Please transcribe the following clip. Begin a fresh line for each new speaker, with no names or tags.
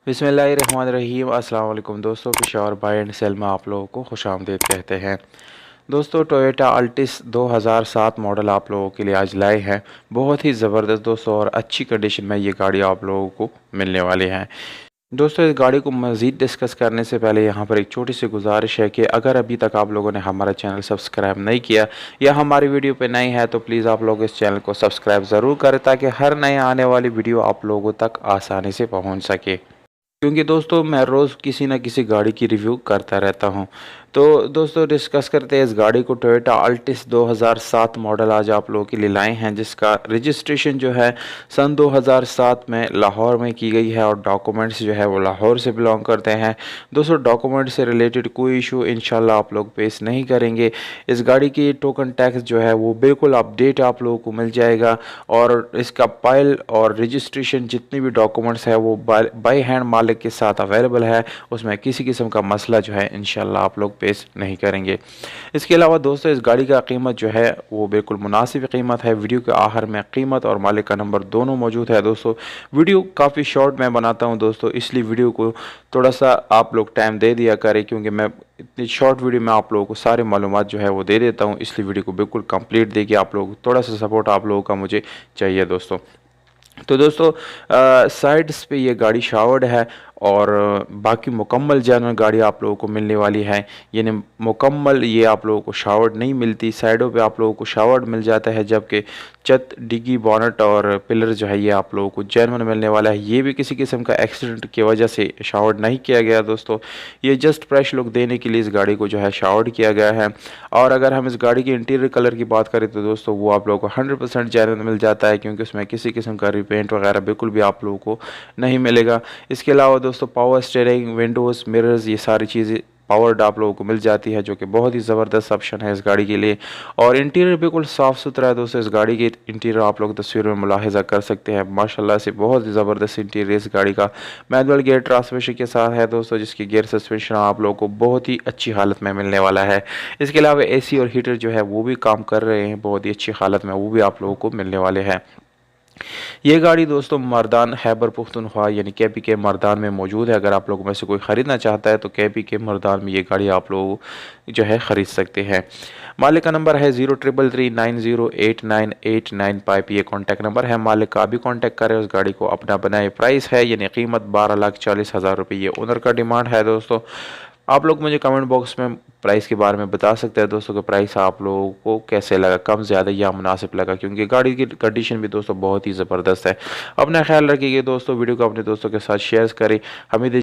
बिस्मिल्लाहिर्रहमानिर्रहीम। अस्सलाम वालेकुम दोस्तों, peshawarbuyandsell में आप लोगों को खुश आमदीद कहते हैं। दोस्तों टोयोटा अल्टिस 2007 मॉडल आप लोगों के लिए आज लाए हैं। बहुत ही ज़बरदस्त दोस्तों और अच्छी कंडीशन में ये गाड़ी आप लोगों को मिलने वाली है। दोस्तों इस गाड़ी को मज़ीद डिस्कस करने से पहले यहाँ पर एक छोटी सी गुजारिश है कि अगर अभी तक आप लोगों ने हमारा चैनल सब्सक्राइब नहीं किया या हमारी वीडियो पे नए हैं तो प्लीज़ आप लोग इस चैनल को सब्सक्राइब ज़रूर करें ताकि हर नए आने वाली वीडियो आप लोगों तक आसानी से पहुँच सके। क्योंकि दोस्तों मैं रोज़ किसी न किसी गाड़ी की रिव्यू करता रहता हूं। तो दोस्तों डिस्कस करते हैं इस गाड़ी को। टोयोटा अल्टिस 2007 मॉडल आज आप लोगों के लिए लाए हैं, जिसका रजिस्ट्रेशन जो है सन 2007 में लाहौर में की गई है और डॉक्यूमेंट्स जो है वो लाहौर से बिलोंग करते हैं। दोस्तों डॉक्यूमेंट से रिलेटेड कोई इशू इंशाल्लाह आप लोग फेस नहीं करेंगे। इस गाड़ी की टोकन टैक्स जो है वो बिल्कुल अपडेट आप लोगों को मिल जाएगा और इसका पाइल और रजिस्ट्रेशन जितनी भी डॉक्यूमेंट्स है वो बाय हैंड मालिक के साथ अवेलेबल है। उसमें किसी किस्म का मसला जो है इंशाल्लाह आप लोग पेश नहीं करेंगे। इसके अलावा दोस्तों इस गाड़ी का कीमत जो है वो बिल्कुल मुनासिब कीमत है। वीडियो के आखिर में कीमत और मालिक का नंबर दोनों मौजूद है। दोस्तों वीडियो काफ़ी शॉर्ट मैं बनाता हूं दोस्तों, इसलिए वीडियो को थोड़ा सा आप लोग टाइम दे दिया करें, क्योंकि मैं इतनी शॉर्ट वीडियो में आप लोगों को सारे मालूमात जो है वो दे देता हूं। इसलिए वीडियो को बिल्कुल कंप्लीट देखिए। आप लोग थोड़ा सा सपोर्ट आप लोगों का मुझे चाहिए दोस्तों। तो दोस्तों साइड्स पे ये गाड़ी शावर्ड है और बाकी मुकम्मल जानवर गाड़ी आप लोगों को मिलने वाली है। यानी मुकम्मल ये आप लोगों को शावर्ड नहीं मिलती, साइडों पे आप लोगों को शावर्ड मिल जाता है, जबकि छत, डिग्गी, बोनट और पिलर जो है ये आप लोगों को जेन्युइन मिलने वाला है। ये भी किसी किस्म का एक्सीडेंट की वजह से शावर्ड नहीं किया गया दोस्तों, ये जस्ट फ्रेश लुक देने के लिए इस गाड़ी को जो है शावर्ड किया गया है। और अगर हम इस गाड़ी की इंटीरियर कलर की बात करें तो दोस्तों वो आप लोगों को 100% जेन्युइन मिल जाता है, क्योंकि उसमें किसी किस्म का रिपेंट वगैरह बिल्कुल भी आप लोगों को नहीं मिलेगा। इसके अलावा दोस्तों पावर स्टीयरिंग, विंडोज़, मिरर्स, ये सारी चीज़ें पावर्ड आप लोगों को मिल जाती है, जो कि बहुत ही ज़बरदस्त ऑप्शन है इस गाड़ी के लिए। और इंटीरियर बिल्कुल साफ़ सुथरा है दोस्तों। इस गाड़ी के इंटीरियर आप लोग तस्वीर में मुलाहिजा कर सकते हैं। माशाल्लाह से बहुत ही ज़बरदस्त इंटीरियर इस गाड़ी का मैनुअल गियर ट्रांसमिशन के साथ है दोस्तों, जिसकी गियर सस्पेंशन आप लोगों को बहुत ही अच्छी हालत में मिलने वाला है। इसके अलावा एसी और हीटर जो है वो भी काम कर रहे हैं बहुत ही अच्छी हालत में, वो भी आप लोगों को मिलने वाले हैं। ये गाड़ी दोस्तों मर्दान खैबर पुख्तनख्वा यानी केपी के मर्दान में मौजूद है। अगर आप लोगों में से कोई ख़रीदना चाहता है तो केपी के मर्दान में ये गाड़ी आप लोग जो है ख़रीद सकते हैं। मालिक का नंबर है 0333908989 ये कॉन्टैक्ट नंबर है। मालिक का भी कॉन्टैक्ट करें, उस गाड़ी को अपना बनाए। प्राइस है यानी कीमत 12,40,000 रुपये ये ओनर का डिमांड है दोस्तों। आप लोग मुझे कमेंट बॉक्स में प्राइस के बारे में बता सकते हैं दोस्तों कि प्राइस आप लोगों को कैसे लगा, कम ज़्यादा या मुनासिब लगा, क्योंकि गाड़ी की कंडीशन भी दोस्तों बहुत ही ज़बरदस्त है। अपना ख्याल रखिएगा दोस्तों, वीडियो को अपने दोस्तों के साथ शेयर करें। हमें